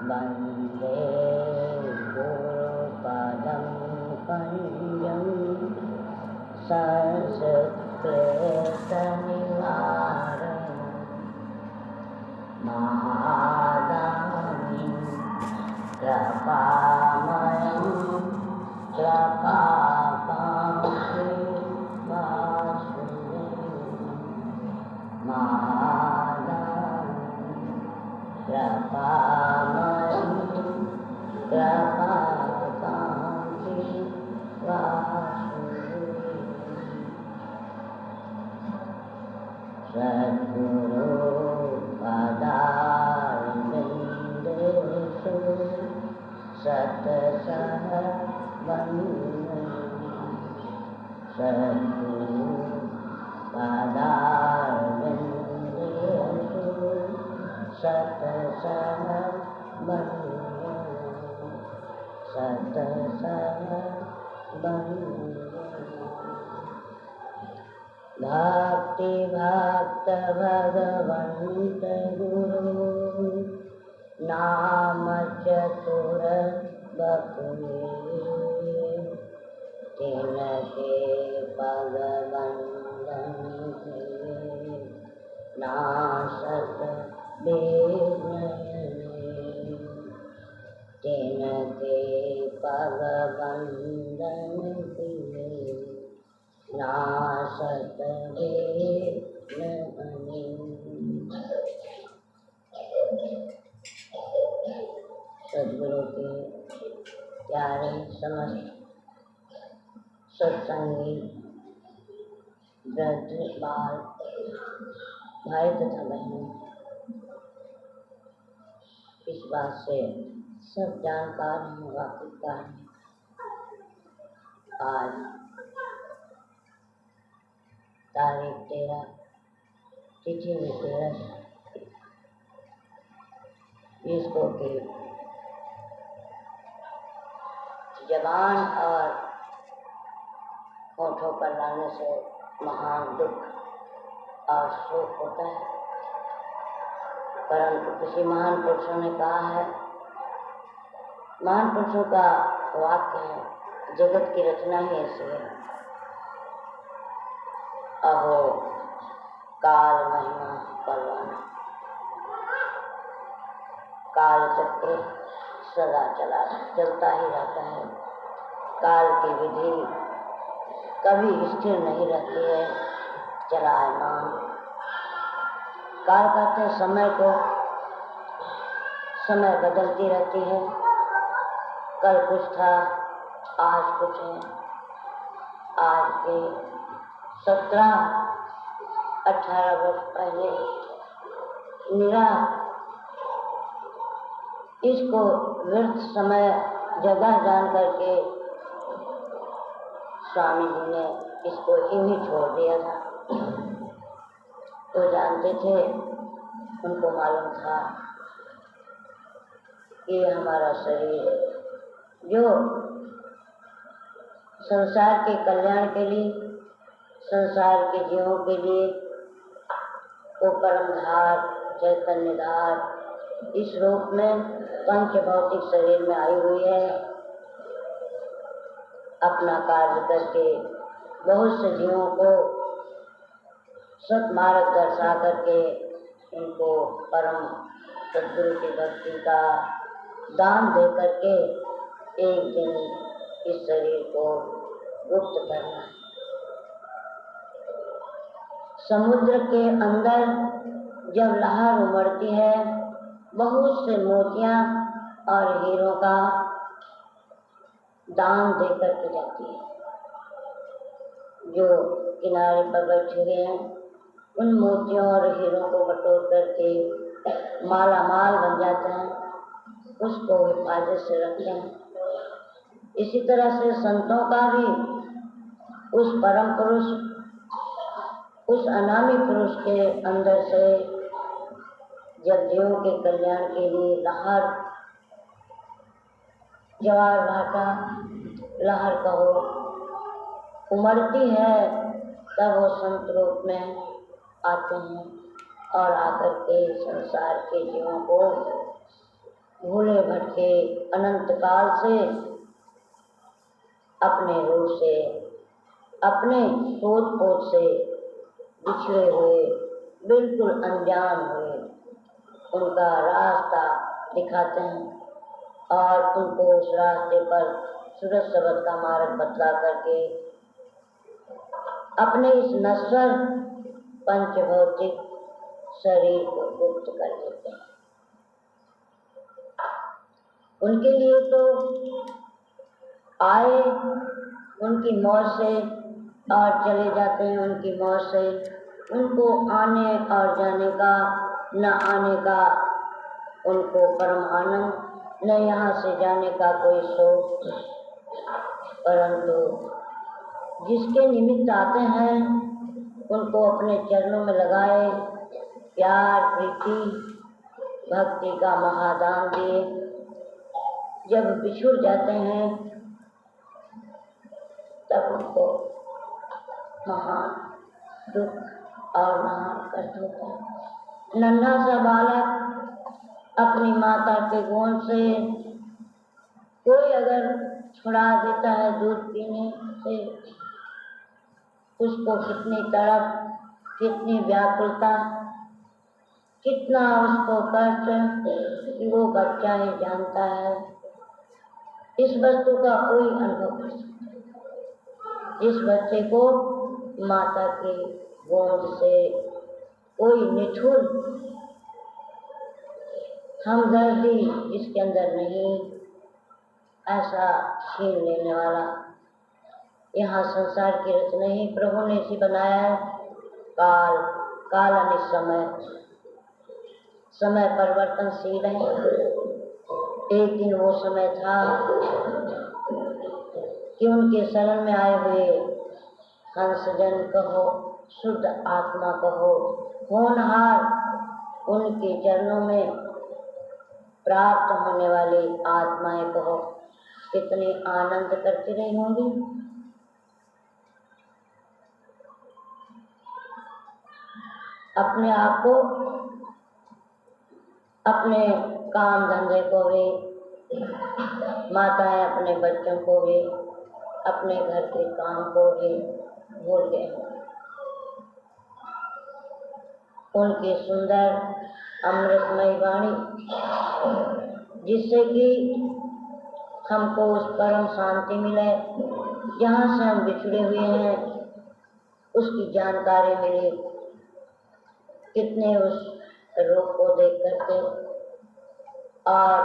वन्दे गुरुपदं कञ्जं संस्कृतनिवारणं महादानीं कृपामयं कृपाकाङ्क्षी कृपामयं कृपाकाङ्क्षी सद्गुरु पदारविन्देषु शतशः वन्दे सद्गुरु पदारविन्देषु शतशः वन्दे शतशः वन्दे भक्ति भक्त भगवन्त गुरु नाम चतुर बकुले तिनके पग बंधन नाशक विघ्न तिनके पग बंधन नाशक सद्गुरु के प्यारे समस्त सत्संगी वृद्ध बाल भाई तथा बहनों, इस बात से सब जानकार हैं, वाकिफदार हैं। आज तारीख 13 तिथि में 13 इसको के जबान और होठों पर लाने से महान दुख और शोक होता है, परंतु किसी महान पुरुषों ने कहा है, महान पुरुषों का वाक्य है, जगत की रचना ही ऐसी है। अहो काल महिमा परवाना, काल चक्र सदा चलता ही रहता है। काल की विधि कभी स्थिर नहीं रहती है, चलायमान। काल कहते हैं समय को, समय बदलती रहती है। कल कुछ था, आज कुछ है। आज के 17-18 वर्ष पहले निरा इसको व्यर्थ समय जगह जान करके स्वामी जी ने इसको यूं ही छोड़ दिया था। तो जानते थे, उनको मालूम था कि हमारा शरीर जो संसार के कल्याण के लिए, संसार के जीवों के लिए वो परमधार चैतन्यधार इस रूप में पंच भौतिक शरीर में आई हुई है। अपना कार्य करके बहुत से जीवों को सत्मार्ग दर्शा करके उनको परम सद्गुरु की भक्ति का दान दे करके एक दिन इस शरीर को गुप्त करना। समुद्र के अंदर जब लहर उमड़ती है, बहुत से मोतियां और हीरों का दान दे करके जाती है। जो किनारे पर बैठे हुए हैं, उन मोतियों और हीरों को बटोर करके माला माल बन जाते हैं, उसको हिफाजत से रखते हैं। इसी तरह से संतों का भी उस परम पुरुष, उस अनामी पुरुष के अंदर से जब जीवों के कल्याण के लिए लहर, ज्वार भाटा लहर कहो, उमड़ती है, तब वो संत रूप में आते हैं और आकर के संसार के जीवों को भूले भटके अनंत काल से अपने रूप से, अपने सोच पोच से बिछड़े हुए, बिल्कुल अनजान हुए, उनका रास्ता दिखाते हैं और उनको उस रास्ते पर सूरज सबद का मार्ग बतला करके अपने इस नश्वर पंचभौतिक शरीर को गुप्त कर देते हैं। उनके लिए तो आए उनकी मौत से और चले जाते हैं उनकी मौत से, उनको आने और जाने का, न आने का उनको परम आनंद, न यहाँ से जाने का कोई शोक। परंतु जिसके निमित्त आते हैं उनको अपने चरणों में लगाए, प्यार प्रीति भक्ति का महादान दिए, जब बिछुड़ जाते हैं तब उनको महान दुख और महान कष्ट होता है। नन्हा सा बालक अपनी माता के गोद से कोई अगर छुड़ा देता है दूध पीने से, उसको कितनी तड़प, कितनी व्याकुलता, कितना उसको कष्ट कि वो बच्चा ही जानता है। इस वस्तु का कोई अनुभव कर सकता है। इस बच्चे को माता के गोद से कोई निठुर हमदर्दी जिसके अंदर नहीं, ऐसा छीन लेने वाला यहाँ संसार की रचना ही प्रभु ने इसी बनाया है। काल काल अनिश्चय, समय परिवर्तनशील है। एक दिन वो समय था कि उनके शरण में आए हुए हंसजन कहो, शुद्ध आत्मा कहो, होनहार, उनके चरणों में प्राप्त होने वाली आत्माएं कहो, कितनी आनंद करती रही होंगी। अपने आप को, अपने काम धंधे को भी, माताएं अपने बच्चों को भी, अपने घर के काम को भी भूल गए। उनकी सुंदर अमृतमयी वाणी जिससे कि हमको उस परम शांति मिले जहाँ से हम बिछड़े हुए हैं, उसकी जानकारी मिली। कितने उस रूप को देख करके और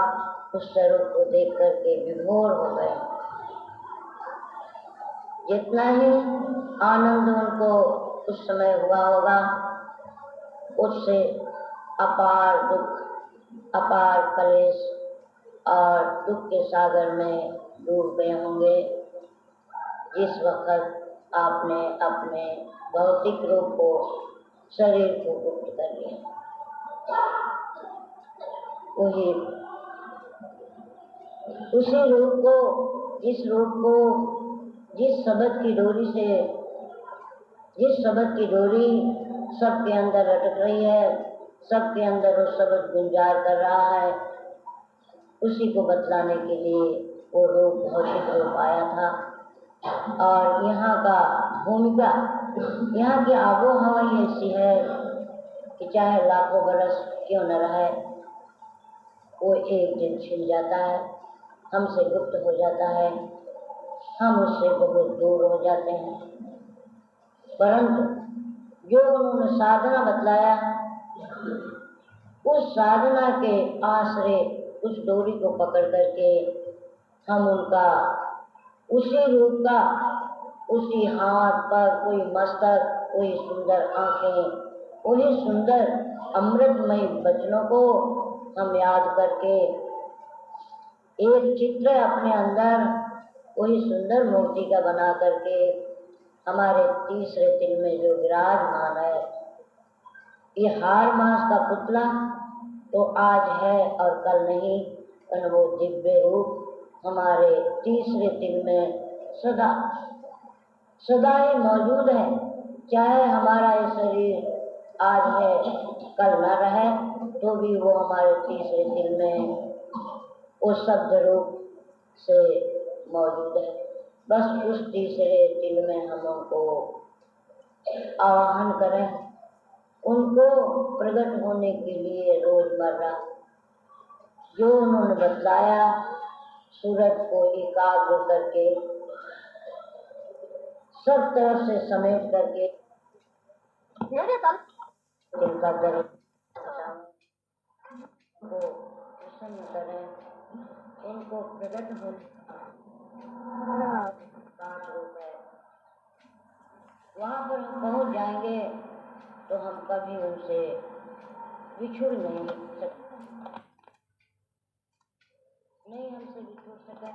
उस स्वरूप को देख करके विभोर हो गए। जितना ही आनंद उनको उस समय हुआ होगा, उससे अपार दुख, अपार कलेश और दुख के सागर में डूब गए होंगे जिस वक्त आपने अपने भौतिक रूप को, शरीर को गुप्त कर लिया। वही उसी रूप को, जिस रूप को, जिस शब्द की डोरी से, जिस शब्द की डोरी सबके अंदर लटक रही है, सबके अंदर वो शब्द गुंजार कर रहा है, उसी को बतलाने के लिए वो रूप, भौतिक रूप आया था। और यहाँ का भूमिका, यहाँ की आबोहवा ऐसी है कि चाहे लाखों बरस क्यों न रहे, वो एक दिन छिन जाता है, हमसे गुप्त हो जाता है, हम उससे बहुत दूर हो जाते हैं। परंतु जो उन्होंने साधना बतलाया, उस साधना के आश्रय, उस डोरी को पकड़ करके हम उनका उसी रूप का, उसी हाथ पर कोई मस्तक, कोई सुंदर आंखें, वही सुंदर अमृतमयी वचनों को हम याद करके एक चित्र अपने अंदर वही सुंदर मूर्ति का बना करके हमारे तीसरे दिल में जो विराजमान है, ये हार मास का पुतला तो आज है और कल नहीं, पर वो दिव्य रूप हमारे तीसरे दिल में सदा सदा ही मौजूद है। चाहे हमारा ये शरीर आज है कल न रहे, तो भी वो हमारे तीसरे दिल में वो शब्द रूप से मौजूद है। बस उस तीसरे दिल में हम उनको आवाहन करें, उनको प्रकट होने के लिए रोजमर्रा जो उन्होंने बतलाया, सूरज को एकाग्र करके सब तरफ से समेट करके इनका दर्द को प्रसन्न करें, इनको प्रकट होने रूप है। वहाँ पर हम पहुँच जाएंगे तो हम कभी उनसे बिछुड़ नहीं सकते, नहीं हमसे बिछुड़ सका।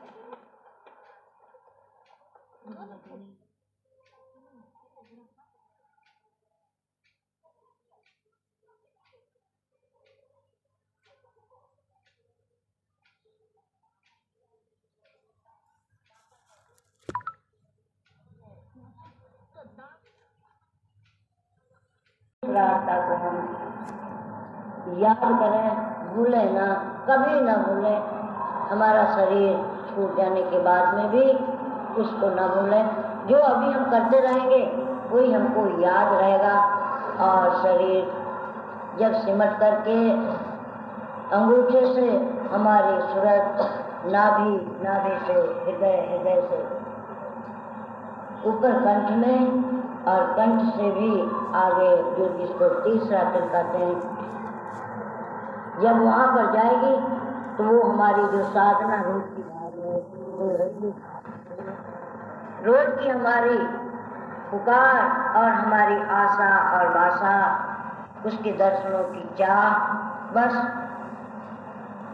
रास्ता को हम याद करें, भूले ना, कभी ना भूले। हमारा शरीर छूट जाने के बाद में भी उसको ना भूलें। जो अभी हम करते रहेंगे वही हमको याद रहेगा, और शरीर जब सिमट करके अंगूठे से हमारी सूरत नाभि से हृदय से ऊपर कंठ में, और कंठ से भी आगे जो जिसको तीसरा तिल कहते हैं, जब वहाँ पर जाएगी तो वो हमारी जो साधना रोज की रोज की हमारी पुकार और हमारी आशा और वासा, उसके दर्शनों की चाह, बस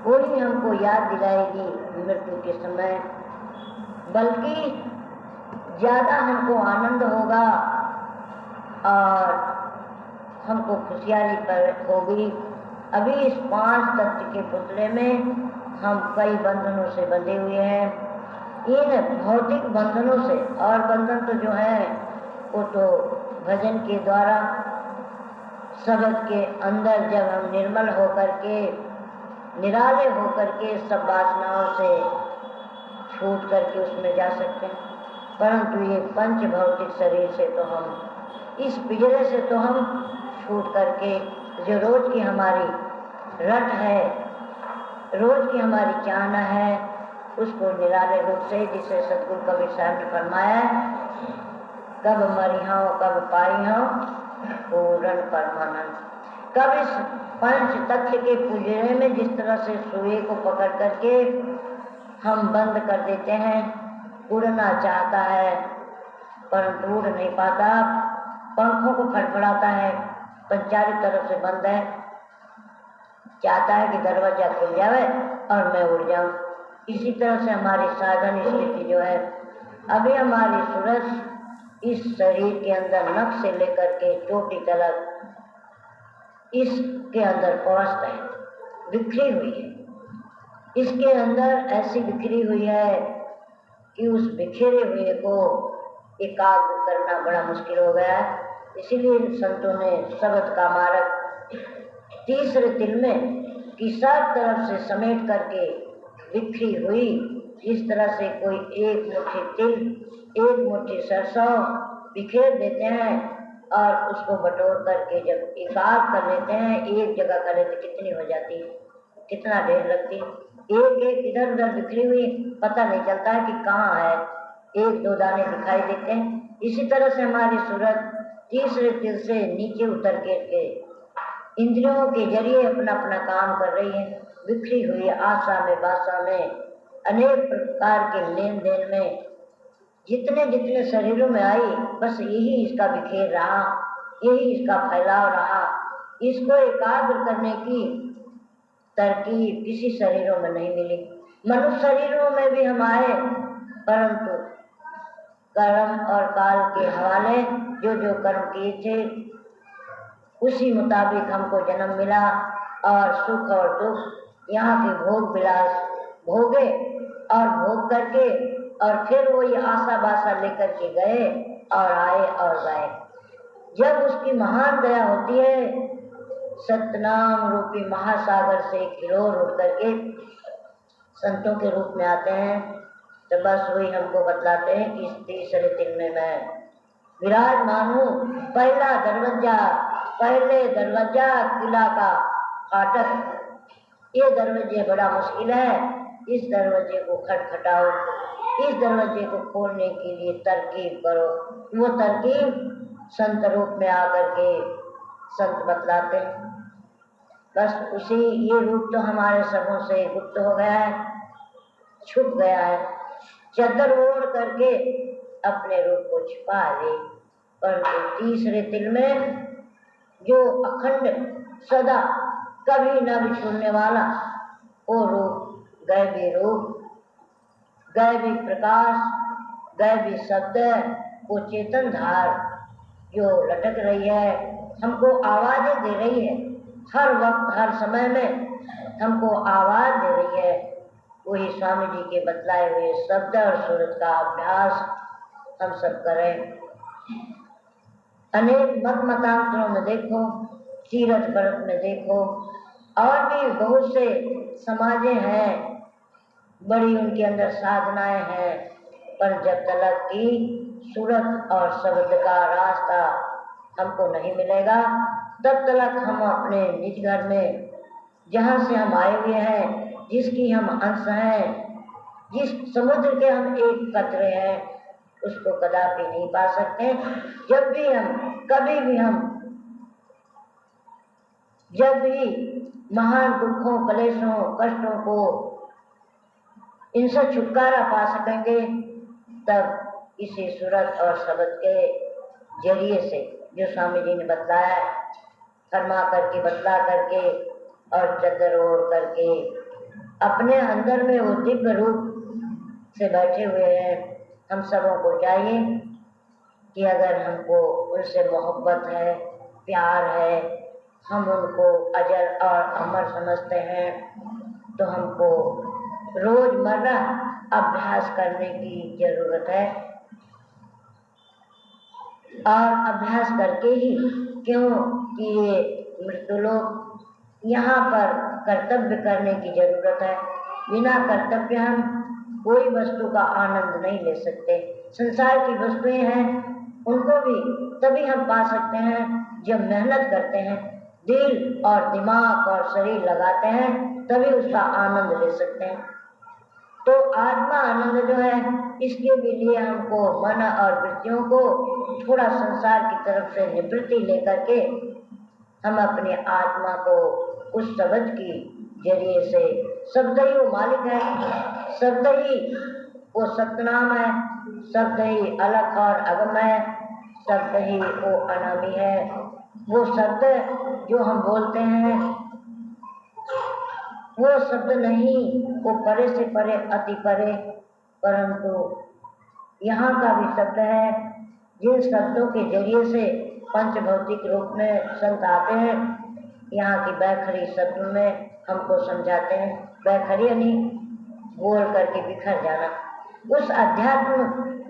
वही हमको याद दिलाएगी मृत्यु के समय। बल्कि ज़्यादा हमको आनंद होगा और हमको खुशहाली पर होगी। अभी इस 5 तत्व के पुतले में हम कई बंधनों से बंधे हुए हैं, इन भौतिक बंधनों से। और बंधन तो जो है वो तो भजन के द्वारा, शब्द के अंदर जब हम निर्मल होकर के, निराले होकर के सब वासनाओं से छूट करके उसमें जा सकते हैं। परंतु ये पंच भौतिक शरीर से तो हम, इस पिंजरे से तो हम छूट करके जो रोज की हमारी रट है, रोज की हमारी चाहना है, उसको निराले रूप से, जिसे सतगुरु कबीर साहब ने फरमाया, कब मरिहा कब पाइहा पूर्ण परमानंद। कब इस पंच तत्व के पुंजरे में जिस तरह से सुई को पकड़ करके हम बंद कर देते हैं, उड़ना चाहता है परंतु उड़ नहीं पाता, पंखों को फड़फड़ाता है पर चारों तरफ से बंद है, चाहता है कि दरवाजा खुल जाए और मैं उड़ जाऊं। इसी तरह से हमारी साधन स्थिति जो है, अभी हमारी सूरज इस शरीर के अंदर नख से लेकर के चोटी तक इसके अंदर पहुँचता है, बिखरी हुई है। इसके अंदर ऐसी बिखरी हुई है कि उस बिखरे हुए को एकाग्र करना बड़ा मुश्किल हो गया है। इसीलिए संतों ने शब्द का मार्ग तीसरे तिल में कि सब तरफ से समेट करके बिखरी हुई, इस तरह से कोई एक मुट्ठी तिल, एक मुट्ठी सरसों बिखेर देते हैं और उसको बटोर करके जब एकाग्र कर लेते हैं, एक जगह कर लेते, कितनी हो जाती है, कितना ढेर लगती है। एक एक इधर उधर बिखरी हुई, पता नहीं चलता है कि कहाँ है, एक दो दाने दिखाई देते हैं। इसी तरह से हमारी सूरत तीसरे तिल से नीचे उतर के इंद्रियों के जरिए अपना अपना काम कर रही है, बिखरी हुई आशा में, बासा में, अनेक प्रकार के लेन देन में, जितने जितने शरीरों में आई, बस यही इसका बिखेर रहा, यही इसका फैलाव रहा। इसको एकाग्र करने की तरकीब किसी शरीरों में नहीं मिली। मनुष्य शरीरों में भी हम आए, परंतु कर्म और काल के हवाले जो जो कर्म किए थे उसी मुताबिक हमको जन्म मिला और सुख और दुख यहाँ के भोग विलास भोगे और भोग करके और फिर वही आशा बासा लेकर के गए और आए और गए। जब उसकी महान दया होती है, सतनाम रूपी महासागर से एक हिलोर उठ करके संतों के रूप में आते हैं, तो बस वही हमको बतलाते हैं कि इस तीसरे दिन में मैं विराजमान हूँ। पहले दरवाजा किला का फाटक, ये दरवाजे बड़ा मुश्किल है, इस दरवाजे को खटखटाओ, इस दरवाजे को खोलने के लिए तरकीब करो। वो तरकीब संत रूप में आकर के संत बतलाते हैं। बस उसी ये रूप तो हमारे सबों से गुप्त हो गया है, छुप गया है। चद्दर ओढ़ करके अपने रूप को छिपा ले, परंतु तीसरे तिल में जो अखंड सदा कभी न बिछुड़ने वाला वो रूप, गैवी प्रकाश, गैवी शब्द, वो चेतन धार जो लटक रही है, हमको आवाजें दे रही है, हर वक्त हर समय में हमको आवाज दे रही है। वही स्वामी जी के बतलाए हुए शब्द और सूरत का अभ्यास हम सब करें। अनेक मत मतांतरों में देखो, तीरथ व्रत में देखो, और भी बहुत से समाजें हैं, बड़ी उनके अंदर साधनाएं हैं, पर जब तक की सूरत और शब्द का रास्ता हमको नहीं मिलेगा, तब तक हम अपने निज घर में, जहाँ से हम आए हुए हैं, जिसकी हम अंश हैं, जिस समुद्र के हम एक कतरे हैं, उसको कदापि नहीं पा सकते। जब भी महान दुखों, कलेशों, कष्टों को इनसे छुटकारा पा सकेंगे, तब इसी सूरत और शब्द के जरिए से जो स्वामी जी ने बतलाया, फरमा करके, बतला करके और चद्दर ओढ़ करके अपने अंदर में वो दिव्य रूप से बैठे हुए हैं। हम सबों को चाहिए कि अगर हमको उनसे मोहब्बत है, प्यार है, हम उनको अजर और अमर समझते हैं, तो हमको रोजमर्रा अभ्यास करने की जरूरत है। और अभ्यास करके ही, क्यों कि ये मृत्युलोक, यहाँ पर कर्तव्य करने की जरूरत है। बिना कर्तव्य हम कोई वस्तु का आनंद नहीं ले सकते। संसार की वस्तुएं हैं, उनको भी तभी हम पा सकते हैं जब मेहनत करते हैं, दिल और दिमाग और शरीर लगाते हैं, तभी उसका आनंद ले सकते हैं। तो आत्मा आनंद जो है, इसके भी लिए हमको मन और वृत्तियों को थोड़ा संसार की तरफ से निवृत्ति लेकर के हम अपने आत्मा को उस शब्द की जरिए से, शब्द ही वो मालिक है, शब्द ही वो सतनाम है, शब्द ही अलग और अगम है, शब्द ही वो अनामी है। वो शब्द जो हम बोलते हैं वो शब्द नहीं, वो परे से परे, अति परे, परंतु यहाँ का भी शब्द है, जिन शब्दों के जरिए से पंच भौतिक रूप में संत आते हैं। यहाँ की बैखरी शब्द में हमको समझाते हैं, बैखरी यानी बोल करके बिखर जाना। उस अध्यात्म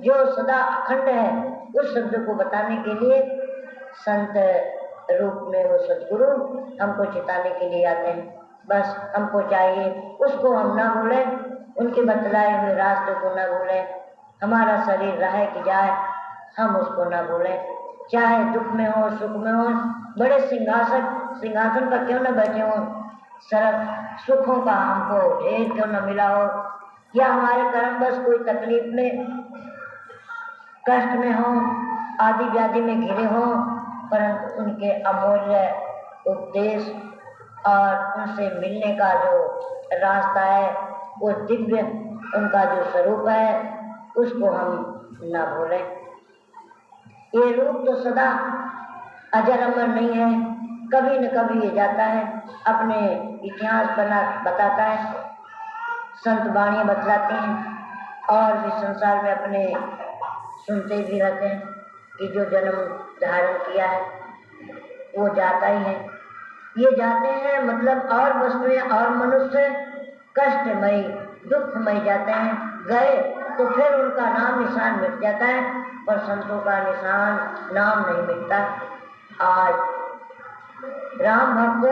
जो सदा अखंड है, उस शब्द को बताने के लिए संत रूप में वो सद्गुरु हमको चिताने के लिए आते हैं। बस हमको चाहिए उसको हम ना भूलें, उनके बतलाए हुए रास्ते को ना भूलें। हमारा शरीर रहे कि जाए, हम उसको ना भूलें। चाहे दुख में हो, सुख में हो, बड़े सिंहासन पर क्यों न बैठे हो, सरक सुखों का हमको ढेर क्यों न मिला हो, या हमारे कर्म बस कोई तकलीफ में, कष्ट में हो, आदि व्याधि में घिरे हो, परंतु उनके अमूल्य उपदेश और उनसे मिलने का जो रास्ता है, वो दिव्य उनका जो स्वरूप है, उसको हम ना भूलें। ये रूप तो सदा अजर अमर नहीं है, कभी न कभी ये जाता है, अपने इतिहास बताता है, संत वाणियाँ बतलाते हैं, और भी संसार में अपने सुनते भी रहते हैं कि जो जन्म धारण किया है वो जाता ही है। ये जाते हैं मतलब, और वस्तुएं और मनुष्य कष्टमय, दुखमय जाते हैं, गए तो फिर उनका नाम निशान मिट जाता है, पर संतों का निशान नाम नहीं मिटता। आज राम भक्त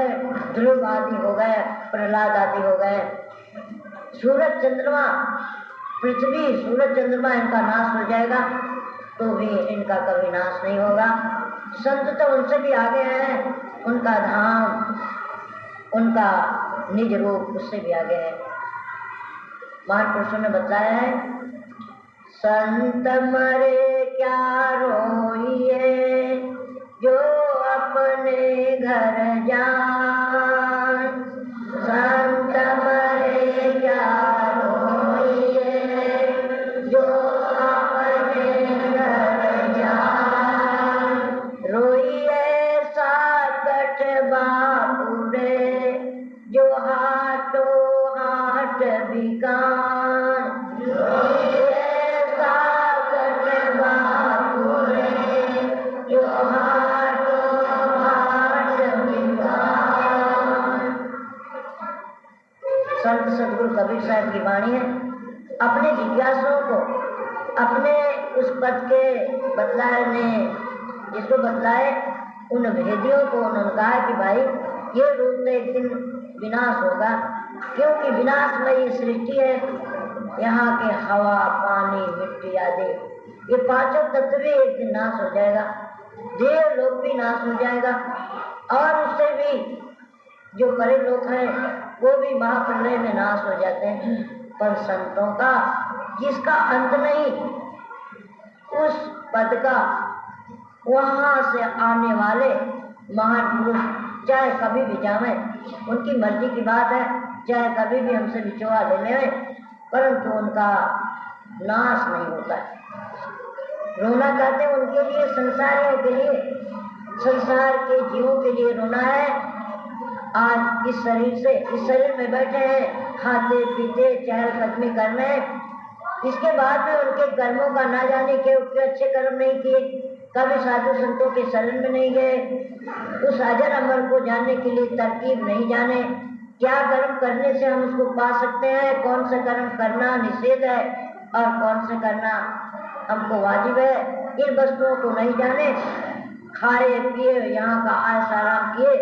ध्रुव आदि हो गए, प्रहलाद आदि हो गए, सूरज चंद्रमा, पृथ्वी सूरज चंद्रमा इनका नाश हो जाएगा तो भी इनका कभी नाश नहीं होगा। संत तो उनसे भी आगे हैं, उनका धाम, उनका निज रूप उससे भी आगे है। महापुरुषों ने बताया है, संत मरे क्या रोइए जो अपने घर जान, संत मरे क्या रोइए जो अपने घर जान, रोइए साकट बापुरे जो हाथों हाथ बिकान, रोइए साकट बापुरे जो हाथों हाथ बिकान। संत सदगुरु कबीर साहब की वाणी है। अपने जिज्ञासुओं को अपने उस पद के बतलाने, जिसको बतलाए उन भेदियों को उन्होंने कहा कि भाई ये रूप में एक दिन विनाश होगा, क्योंकि विनाशमयी सृष्टि है। यहाँ के हवा, पानी, मिट्टी आदि ये पांचों तत्व भी एक दिन नाश हो जाएगा, देव लोक भी नाश हो जाएगा, और उससे भी जो परे लोग हैं वो भी महाप्रलय में नाश हो जाते हैं। पर संतों का जिसका अंत नहीं, उस पद का वहां से आने वाले महान पुरुष चाहे कभी भी जावे, उनकी मर्जी की बात है, चाहे कभी भी हमसे विचोआ ले लेवे, परंतु उनका नाश नहीं होता है। रोना कहते हैं उनके लिए, संसारियों के लिए, संसार के जीवों के लिए रोना है। आज इस शरीर से, इस शरीर में बैठे हैं, खाते पीते चहलकदमी कर रहे हैं, इसके बाद में उनके कर्मों का ना जाने के अच्छे कर्म नहीं किए, कभी साधु संतों के शरण में नहीं गए, उस अजर अमर को जानने के लिए तरकीब नहीं जाने, क्या कर्म करने से हम उसको पा सकते हैं, कौन सा कर्म करना निषेध है और कौन से करना हमको वाजिब है, इन वस्तुओं को नहीं जाने, खाए पिए यहाँ का आयस आराम किए,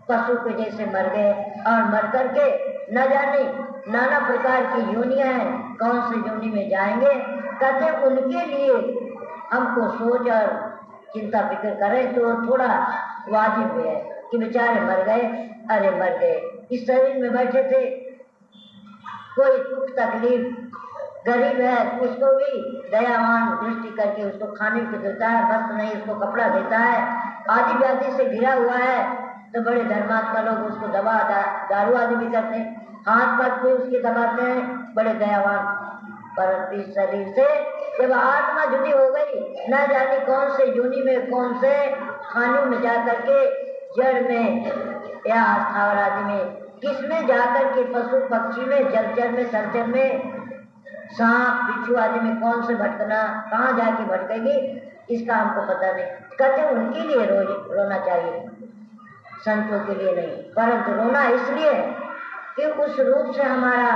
पशु के जैसे मर गए, और मर करके न जाने नाना प्रकार की योनियां हैं, कौन से योनि में जाएंगे। कहते उनके लिए हमको सोच और चिंता फिक्र करें तो थोड़ा वाजिब है कि बेचारे मर गए, अरे मर गए, इस शरीर में बैठे थे, कोई दुख तकलीफ, गरीब है उसको भी दयावान दृष्टि करके उसको खाने को देता है, वस्त्र नहीं उसको कपड़ा देता है, आदि व्याधि से घिरा हुआ है तो बड़े धर्मात्मा लोग उसको दवा दारू आदि भी करते हैं, हाथ पाथ भी उसके दबाते हैं, बड़े दयावान। परंतु इस शरीर से जब आत्मा जुड़ी हो गई, न जाने कौन से योनि में, कौन से खानों में जाकर के, जड़ में या स्थावर आदि में, किसमें जाकर के, पशु पक्षी में, जलचर में, सरचर में, सांप बिच्छू आदि में कौन से भटकना, कहाँ जाके भटकेगी, इसका हमको पता नहीं। कहते उनके लिए रोना चाहिए, संतों के लिए नहीं। परंतु रोना इसलिए कि उस रूप से हमारा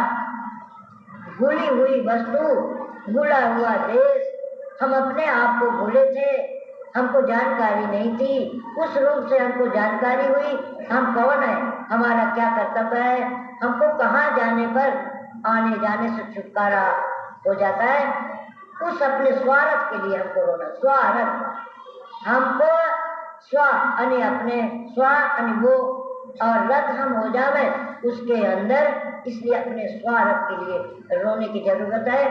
भूली हुई वस्तु, भूला हुआ देश, हम अपने आप को भूले थे, हमको जानकारी नहीं थी, उस रूप से हमको जानकारी हुई, हम कौन है, हमारा क्या कर्तव्य है, हमको कहाँ जाने पर आने जाने से छुटकारा हो जाता है। उस अपने स्वार्थ के लिए हमको रोना, स्वार्थ, हमको स्व अनि अपने, स्व अनि वो, और रथ हम हो जावे उसके अंदर, इसलिए अपने स्वार्थ के लिए रोने की जरूरत है।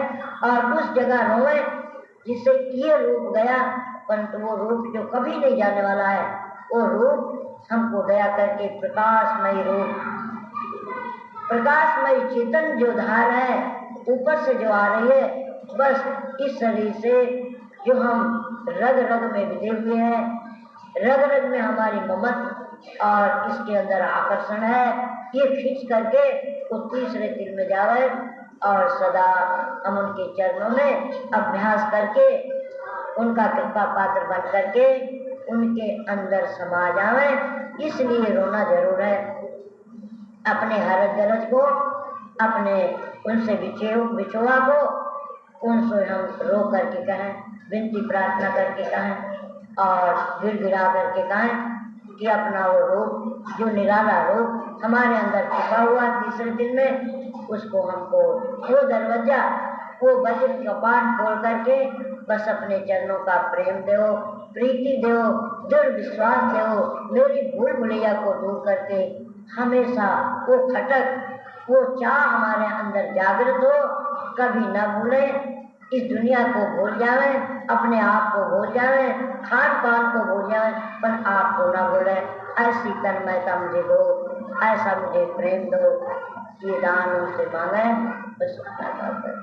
और उस जगह रोए जिससे ये रूप गया, परंतु वो रूप जो कभी नहीं जाने वाला है, वो रूप हमको दया करके प्रकाशमय रूप, प्रकाशमय चेतन जो धार है ऊपर से जो आ रही है, बस इस शरीर से जो हम रग रग में बिधे हुए हैं, रग रग में हमारी ममत और इसके अंदर आकर्षण है, ये खींच करके वो तीसरे दिल में जावे और सदा हम उनके चरणों में अभ्यास करके, उनका कृपा पात्र बन करके उनके अंदर समा जावे। इसलिए रोना जरूर है। अपने हरज गरज को, अपने उनसे बिछोआ को, उनसे हम रो करके कहें, विनती प्रार्थना करके कहें और गिड़गिड़ा करके कहें कि अपना वो रूप जो निराला रूप हमारे अंदर छिपा हुआ तीसरे दिन में, उसको हमको वो दरवाजा, वो वज्र कपाट खोल करके बस अपने चरणों का प्रेम दो, प्रीति दो, दृढ़ विश्वास दो, मेरी भूल भुलैया को दूर करके हमेशा वो खटक, वो चाह हमारे अंदर जागृत हो, कभी न भूले, इस दुनिया को भूल जावे, अपने आप को भूल जावे, खान पान को भूल जावे, पर आपको न भूले। ऐसी तन्मयता मुझे दो, ऐसा मुझे प्रेम दो, ये दान उनसे मांगे, बस उतना बात है।